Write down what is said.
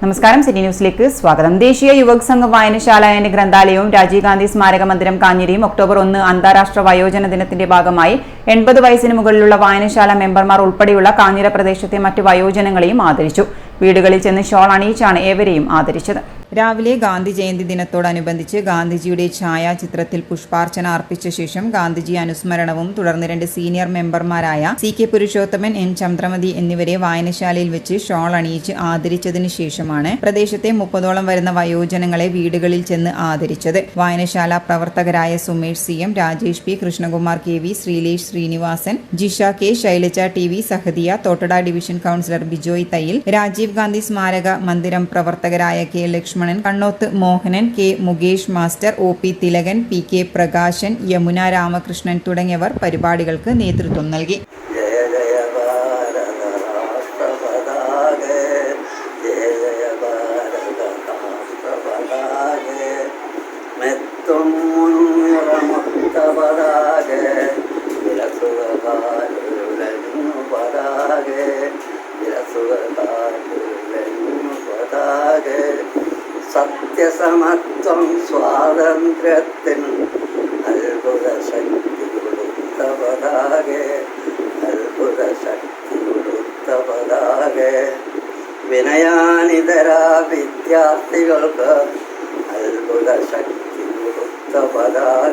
നമസ്കാരം, സിറ്റി ന്യൂസിലേക്ക് സ്വാഗതം. ദേശീയ യുവക് സംഘം വായനശാല ആൻഡ് ഗ്രന്ഥാലയവും രാജീവ് ഗാന്ധി സ്മാരക മന്ദിരം കാഞ്ഞിരിയും ഒക്ടോബർ 1 അന്താരാഷ്ട്ര വയോജന ദിനത്തിന്റെ ഭാഗമായി 80 വയസ്സിന് മുകളിലുള്ള വായനശാല മെമ്പർമാർ ഉൾപ്പെടെയുള്ള കാഞ്ഞിര പ്രദേശത്തെ മറ്റ് വയോജനങ്ങളെയും ആദരിച്ചു. വീടുകളിൽ ചെന്ന് ഷോൾ അണിയിച്ചാണ് ഏവരെയും ആദരിച്ചത്. രാവിലെ ഗാന്ധി ജയന്തി ദിനത്തോടനുബന്ധിച്ച് ഗാന്ധിജിയുടെ ഛായാചിത്രത്തിൽ പുഷ്പാർച്ചന അർപ്പിച്ച ശേഷം ഗാന്ധിജി അനുസ്മരണവും തുടർന്ന് 2 സീനിയർ മെമ്പർമാരായ CK പുരുഷോത്തമൻ, N ചന്ദ്രമതി എന്നിവരെ വായനശാലയിൽ വെച്ച് ഷോൾ അണിയിച്ച് ആദരിച്ചതിന് ശേഷമാണ് പ്രദേശത്തെ 30ഓളം വരുന്ന വയോജനങ്ങളെ വീടുകളിൽ ചെന്ന് ആദരിച്ചത്. വായനശാല പ്രവർത്തകരായ Sumesh CM, Rajesh P, Krishnakumar KV, Sreelesh Srinivasan, Jisha K, Shailaja TV, Sahadiya, Thottada division councillor Bijoy Thayyil, Rajiv Gandhi സ്മാരക മന്ദിരം പ്രവർത്തകരായ K Lakshmanan, Kannoth Mohanan, K Mukesh master, OP Thilakan, PK Prakashan, Yamuna Ramakrishnan തുടങ്ങിയവർ പരിപാടികൾക്ക് നേതൃത്വം നൽകി. സത്യസമത്വം സ്വാതന്ത്ര്യത്തിൻ അത്ഭുത ശക്തി കൊടുത്ത പതാകെ, അത്ഭുത ശക്തി കൊടുത്ത പതാകെ, വിനയാനിതര വിദ്യാർത്ഥികൾക്ക് അത്ഭുത ശക്തി കൊടുത്ത പതാകെ.